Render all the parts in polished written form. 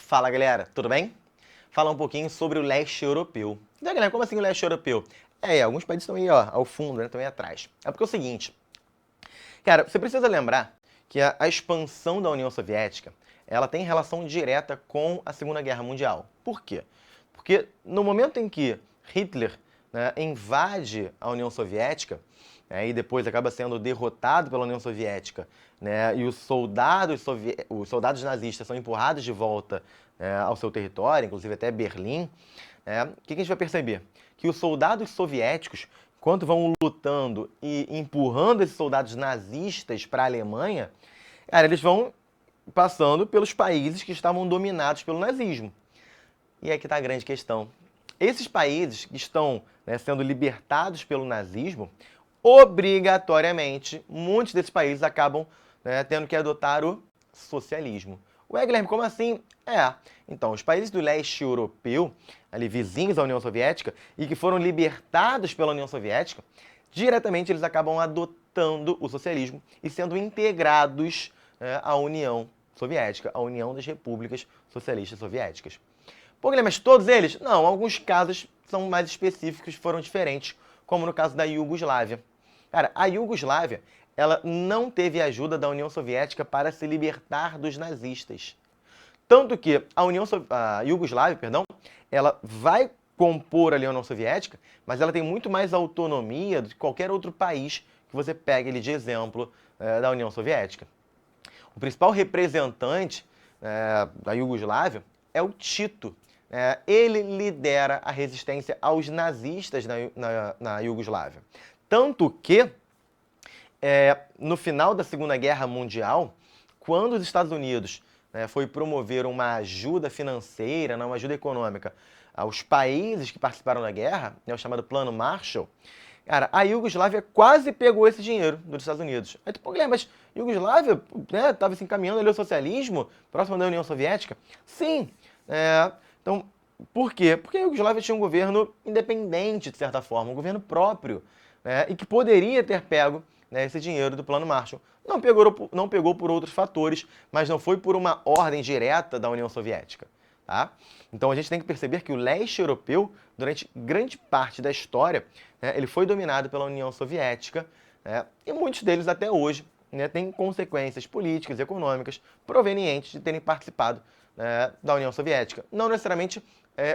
Fala galera, tudo bem? Falar um pouquinho sobre o leste europeu. E aí, galera, como assim o leste europeu? Alguns países estão aí, ó, ao fundo, né, estão aí atrás. É porque é o seguinte, cara, você precisa lembrar que a expansão da União Soviética, ela tem relação direta com a Segunda Guerra Mundial. Por quê? Porque no momento em que Hitler, né, invade a União Soviética, e depois acaba sendo derrotado pela União Soviética, né, e os soldados nazistas são empurrados de volta ao seu território, inclusive até Berlim, o que a gente vai perceber? Que os soldados soviéticos, enquanto vão lutando e empurrando esses soldados nazistas para a Alemanha, cara, eles vão passando pelos países que estavam dominados pelo nazismo. E aqui está a grande questão. Esses países que estão, né, sendo libertados pelo nazismo, obrigatoriamente, muitos desses países acabam, né, tendo que adotar o socialismo. Ué, Guilherme, como assim? Então, os países do leste europeu, ali vizinhos à União Soviética, e que foram libertados pela União Soviética, diretamente eles acabam adotando o socialismo e sendo integrados, à União Soviética, à União das Repúblicas Socialistas Soviéticas. Pô, Guilherme, mas todos eles? Não, alguns casos são mais específicos, foram diferentes, como no caso da Iugoslávia. Cara, a Iugoslávia, ela não teve ajuda da União Soviética para se libertar dos nazistas. Tanto que a Iugoslávia, ela vai compor ali a União Soviética, mas ela tem muito mais autonomia do que qualquer outro país que você pegue ali de exemplo da União Soviética. O principal representante da Iugoslávia é o Tito. Ele lidera a resistência aos nazistas na Iugoslávia. Tanto que, no final da Segunda Guerra Mundial, quando os Estados Unidos foi promover uma ajuda financeira, uma ajuda econômica aos países que participaram da guerra, o chamado Plano Marshall, cara, a Iugoslávia quase pegou esse dinheiro dos Estados Unidos. Aí tu, pô, Guilherme, mas Iugoslávia estava se encaminhando ali ao socialismo, próximo da União Soviética? Sim. Então, por quê? Porque a Iugoslávia tinha um governo independente, de certa forma, um governo próprio, e que poderia ter pego esse dinheiro do Plano Marshall. Não pegou por outros fatores, mas não foi por uma ordem direta da União Soviética. Tá? Então a gente tem que perceber que o leste europeu, durante grande parte da história, ele foi dominado pela União Soviética, e muitos deles até hoje têm consequências políticas e econômicas provenientes de terem participado da União Soviética. Não necessariamente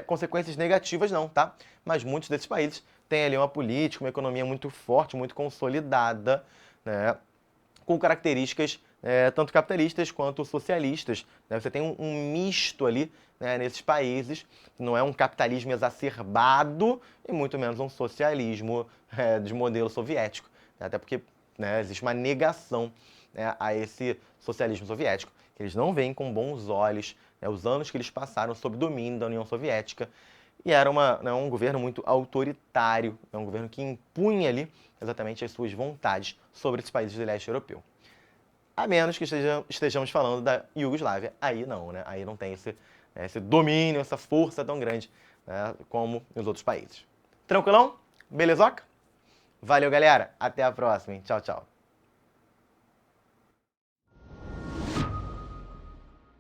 consequências negativas não, tá? Mas muitos desses países têm ali uma política, uma economia muito forte, muito consolidada, com características tanto capitalistas quanto socialistas. Você tem um misto ali nesses países, não é um capitalismo exacerbado e muito menos um socialismo de modelo soviético. Até porque existe uma negação a esse socialismo soviético. Eles não veem com bons olhos os anos que eles passaram sob domínio da União Soviética. E era um governo muito autoritário, um governo que impunha ali exatamente as suas vontades sobre esses países do leste europeu. A menos que estejamos falando da Iugoslávia. Aí não, Aí não tem esse domínio, essa força tão grande como nos outros países. Tranquilão? Belezoca? Valeu, galera. Até a próxima, hein? Tchau, tchau.